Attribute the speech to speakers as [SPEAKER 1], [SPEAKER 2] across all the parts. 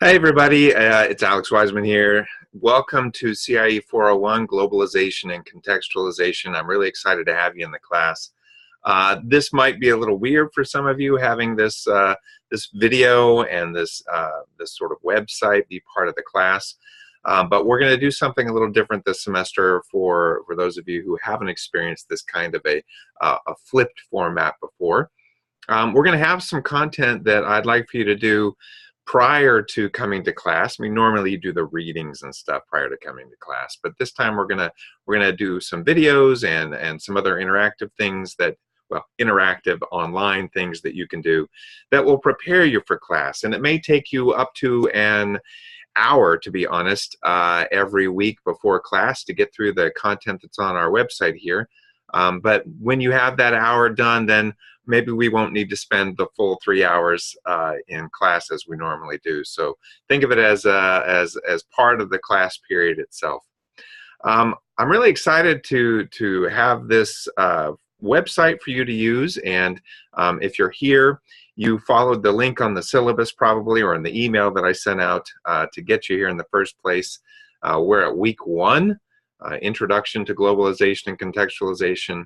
[SPEAKER 1] Hey everybody, it's Alex Wiseman here. Welcome to CIE 401, Globalization and Contextualization. I'm really excited to have you in the class. This might be a little weird for some of you, having this this video and this sort of website be part of the class. But we're going to do something a little different this semester for those of you who haven't experienced this kind of a flipped format before. We're going to have some content that I'd like for you to do prior to coming to class. I mean, normally you do the readings and stuff prior to coming to class, but this time we're gonna do some videos and some other interactive things that, well, interactive online things that you can do that will prepare you for class. And it may take you up to an hour, to be honest, every week before class to get through the content that's on our website here. But when you have that hour done, then maybe we won't need to spend the full 3 hours in class as we normally do. So think of it as part of the class period itself. I'm really excited to have this website for you to use, and if you're here, you followed the link on the syllabus probably, or in the email that I sent out to get you here in the first place. We're at week 1, Introduction to Globalization and Contextualization.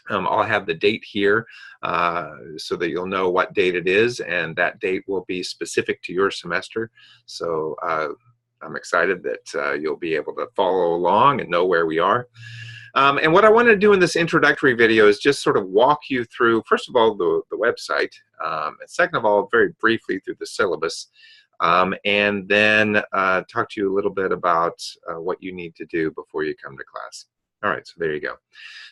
[SPEAKER 1] I'll have the date here so that you'll know what date it is, and that date will be specific to your semester. So I'm excited that you'll be able to follow along and know where we are. And what I want to do in this introductory video is just sort of walk you through, first of all, the website, and second of all, very briefly through the syllabus, and then talk to you a little bit about what you need to do before you come to class. All right, so there you go.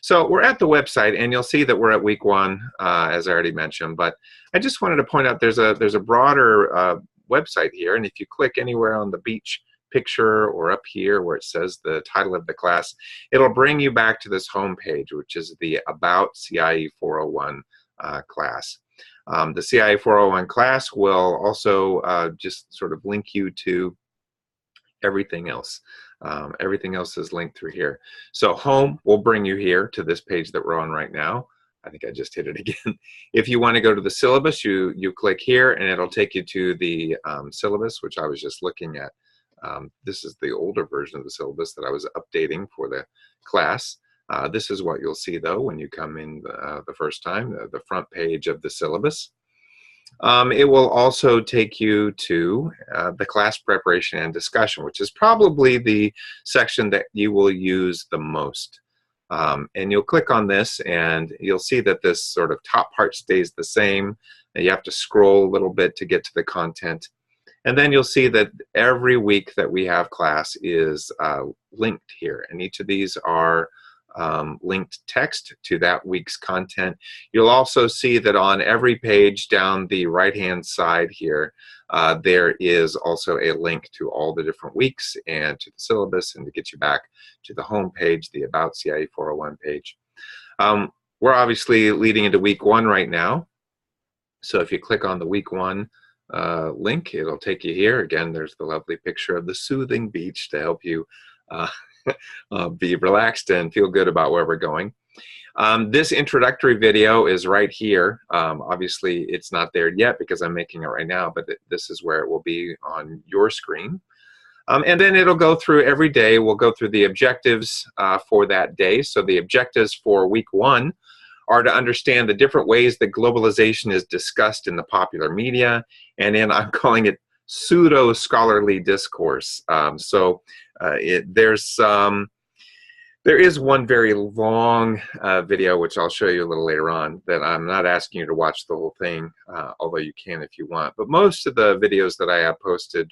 [SPEAKER 1] So we're at the website, and you'll see that we're at week 1, as I already mentioned. But I just wanted to point out there's a broader website here, and if you click anywhere on the beach picture or up here where it says the title of the class, it'll bring you back to this home page, which is the About CIE 401 class. The CIE 401 class will also just sort of link you to everything else. Everything else is linked through here. So home will bring you here to this page that we're on right now. I think I just hit it again. If you want to go to the syllabus, you click here and it'll take you to the syllabus, which I was just looking at. This is the older version of the syllabus that I was updating for the class. This is what you'll see though when you come in the first time, the front page of the syllabus. It will also take you to the class preparation and discussion, which is probably the section that you will use the most. And you'll click on this and you'll see that this sort of top part stays the same. You have to scroll a little bit to get to the content. And then you'll see that every week that we have class is linked here. And each of these are linked text to that week's content. You'll also see that on every page down the right-hand side here, there is also a link to all the different weeks and to the syllabus, and to get you back to the home page, the About CIE 401 page. We're obviously leading into week 1 right now. So if you click on the week 1 link, it'll take you here. Again, there's the lovely picture of the soothing beach to help you be relaxed and feel good about where we're going. This introductory video is right here. Obviously, it's not there yet because I'm making it right now, but this is where it will be on your screen. And then it'll go through every day. We'll go through the objectives for that day. So the objectives for week 1 are to understand the different ways that globalization is discussed in the popular media, and then I'm calling it pseudo-scholarly discourse. There is one very long video, which I'll show you a little later on, that I'm not asking you to watch the whole thing, although you can if you want. But most of the videos that I have posted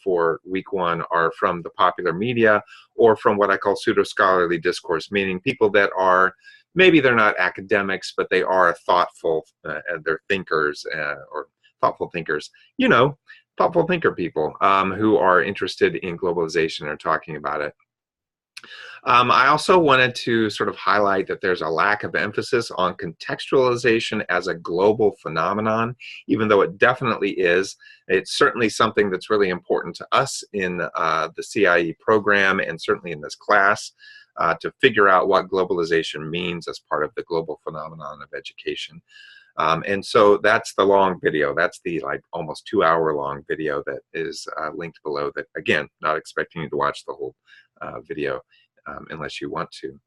[SPEAKER 1] for week 1 are from the popular media or from what I call pseudo-scholarly discourse, meaning people that are, maybe they're not academics, but they are thoughtful, they're thinkers, or thoughtful thinkers, you know, thoughtful thinker people who are interested in globalization and are talking about it. I also wanted to sort of highlight that there's a lack of emphasis on contextualization as a global phenomenon, even though it definitely is. It's certainly something that's really important to us in the CIE program, and certainly in this class, to figure out what globalization means as part of the global phenomenon of education. And so that's the long video. That's the like almost 2-hour long video that is linked below that, again, not expecting you to watch the whole video unless you want to.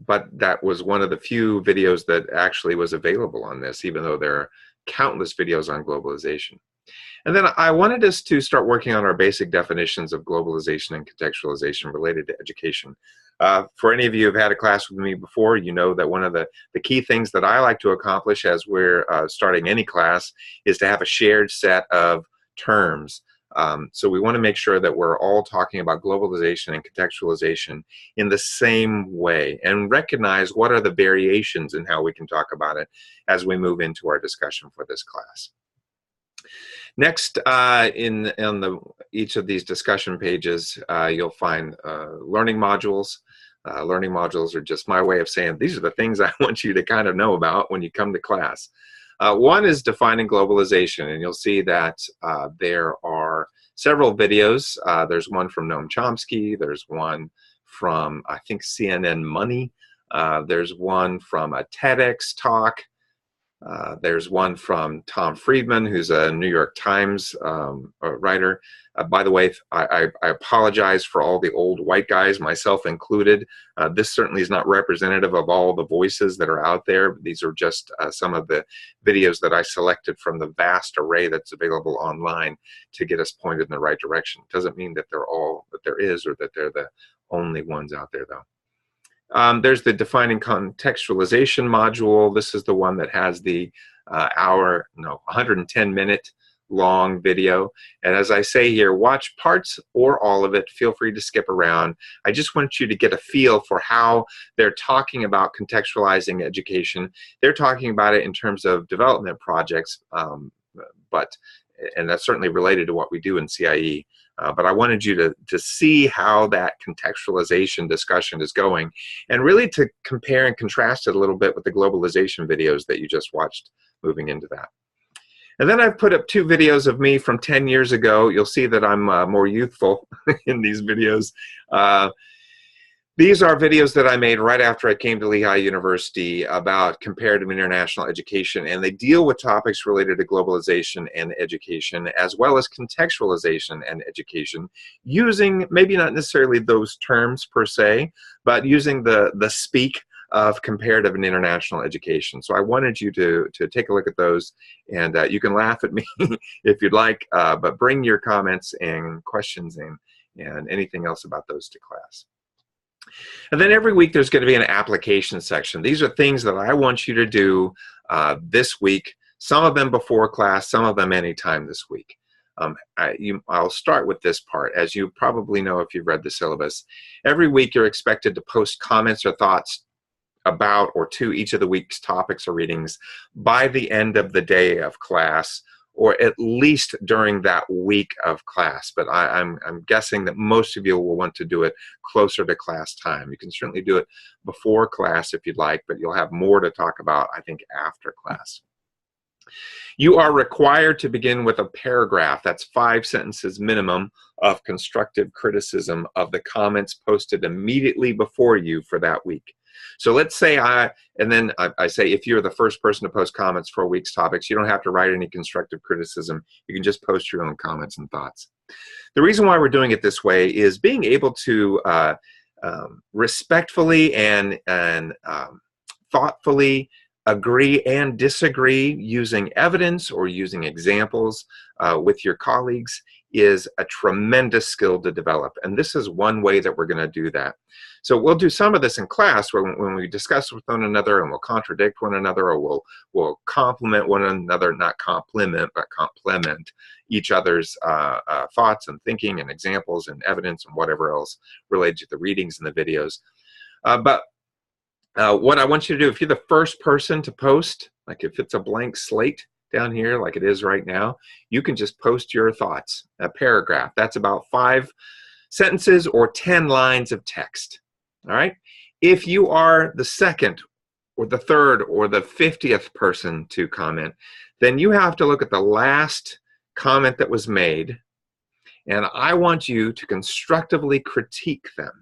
[SPEAKER 1] But that was one of the few videos that actually was available on this, even though there are countless videos on globalization. And then I wanted us to start working on our basic definitions of globalization and contextualization related to education. For any of you who've had a class with me before, you know that one of the key things that I like to accomplish as we're starting any class is to have a shared set of terms. So we want to make sure that we're all talking about globalization and contextualization in the same way and recognize what are the variations in how we can talk about it as we move into our discussion for this class. Next, in each of these discussion pages, you'll find learning modules. Learning modules are just my way of saying these are the things I want you to kind of know about when you come to class. One is defining globalization, and you'll see that there are several videos. There's one from Noam Chomsky. There's one from, I think, CNN Money. There's one from a TEDx talk. There's one from Tom Friedman, who's a New York Times writer. By the way, I apologize for all the old white guys, myself included. This certainly is not representative of all the voices that are out there. These are just some of the videos that I selected from the vast array that's available online to get us pointed in the right direction. Doesn't mean that they're all that there is or that they're the only ones out there, though. There's the defining contextualization module. This is the one that has the 110-minute long video. And as I say here, watch parts or all of it. Feel free to skip around. I just want you to get a feel for how they're talking about contextualizing education. They're talking about it in terms of development projects, and that's certainly related to what we do in CIE. But I wanted you to see how that contextualization discussion is going and really to compare and contrast it a little bit with the globalization videos that you just watched moving into that. And then I've put up 2 videos of me from 10 years ago. You'll see that I'm more youthful in these videos. These are videos that I made right after I came to Lehigh University about comparative international education, and they deal with topics related to globalization and education, as well as contextualization and education, using maybe not necessarily those terms per se, but using the speak of comparative and international education. So I wanted you to take a look at those, and you can laugh at me if you'd like, but bring your comments and questions in and anything else about those to class. And then every week there's going to be an application section. These are things that I want you to do this week, some of them before class, some of them anytime this week. I'll start with this part. As you probably know if you've read the syllabus, every week you're expected to post comments or thoughts about or to each of the week's topics or readings by the end of the day of class, or at least during that week of class. But I'm guessing that most of you will want to do it closer to class time. You can certainly do it before class if you'd like, but you'll have more to talk about, I think, after class. You are required to begin with a paragraph, that's 5 sentences minimum, of constructive criticism of the comments posted immediately before you for that week. So let's say I say if you're the first person to post comments for a week's topics, you don't have to write any constructive criticism. You can just post your own comments and thoughts. The reason why we're doing it this way is being able to respectfully and thoughtfully agree and disagree using evidence or using examples with your colleagues is a tremendous skill to develop. And this is one way that we're going to do that. So we'll do some of this in class when we discuss with one another, and we'll contradict one another, or we'll complement one another, not compliment, but complement each other's thoughts and thinking and examples and evidence and whatever else related to the readings and the videos. But what I want you to do, if you're the first person to post, like if it's a blank slate down here like it is right now, you can just post your thoughts, a paragraph. That's about 5 sentences or 10 lines of text. All right. If you are the second or the third or the 50th person to comment, then you have to look at the last comment that was made, and I want you to constructively critique them.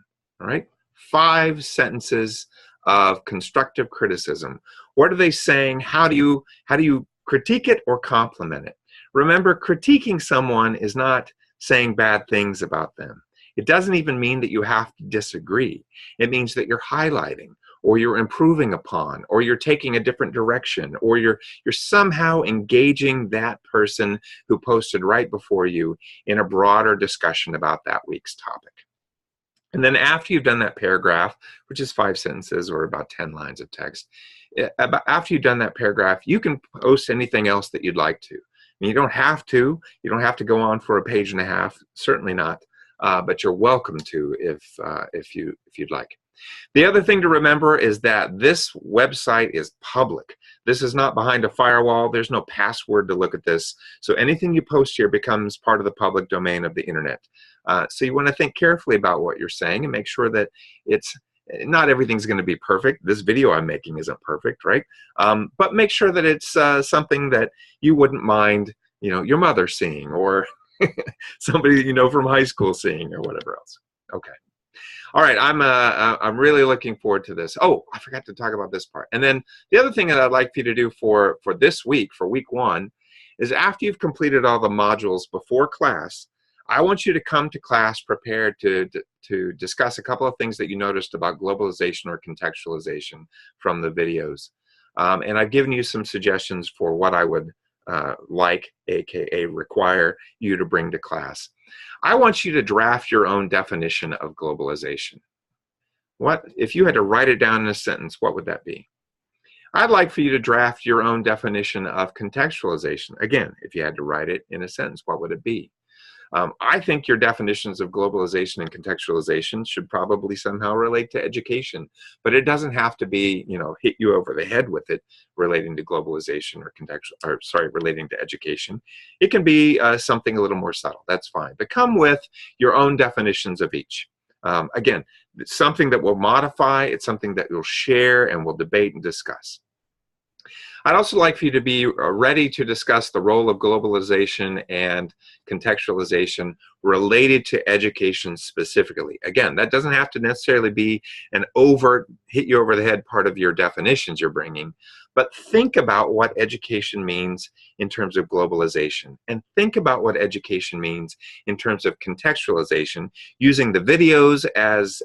[SPEAKER 1] All right. 5 sentences of constructive criticism. What are they saying? How do you critique it or compliment it? Remember, critiquing someone is not saying bad things about them. It doesn't even mean that you have to disagree. It means that you're highlighting, or you're improving upon, or you're taking a different direction, or you're somehow engaging that person who posted right before you in a broader discussion about that week's topic. And then after you've done that paragraph, which is 5 sentences or about 10 lines of text, after you've done that paragraph, you can post anything else that you'd like to. I mean, you don't have to. You don't have to go on for a page and a half. Certainly not. But you're welcome to if you'd like. The other thing to remember is that this website is public. This is not behind a firewall. There's no password to look at this. So anything you post here becomes part of the public domain of the internet. So you want to think carefully about what you're saying and make sure that not everything's going to be perfect. This video I'm making isn't perfect, right? But make sure that it's something that you wouldn't mind, your mother seeing, or somebody you know from high school seeing, or whatever else. Okay. All right, I'm really looking forward to this. Oh, I forgot to talk about this part. And then the other thing that I'd like for you to do for this week, for week 1, is after you've completed all the modules before class, I want you to come to class prepared to discuss a couple of things that you noticed about globalization or contextualization from the videos. And I've given you some suggestions for what I would like, aka require you to bring to class. I want you to draft your own definition of globalization. What if you had to write it down in a sentence, what would that be? I'd like for you to draft your own definition of contextualization. Again, if you had to write it in a sentence, what would it be? I think your definitions of globalization and contextualization should probably somehow relate to education, but it doesn't have to be, hit you over the head with it relating to globalization or relating to education. It can be something a little more subtle. That's fine. But come with your own definitions of each. Again, it's something that we'll modify. It's something that we'll share and we'll debate and discuss. I'd also like for you to be ready to discuss the role of globalization and contextualization related to education specifically. Again, that doesn't have to necessarily be an overt, hit you over the head part of your definitions you're bringing, but think about what education means in terms of globalization, and think about what education means in terms of contextualization, using the videos as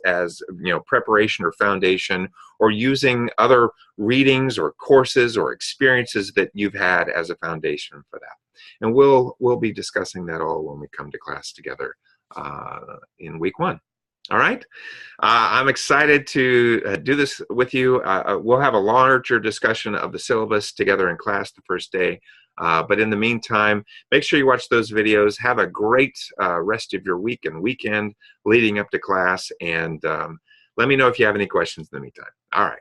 [SPEAKER 1] preparation or foundation, or using other readings or courses or experiences that you've had as a foundation for that. And we'll be discussing that all when we come to class together in week 1. All right, I'm excited to do this with you. We'll have a larger discussion of the syllabus together in class the first day. But in the meantime, make sure you watch those videos. Have a great rest of your week and weekend leading up to class. And let me know if you have any questions in the meantime. All right.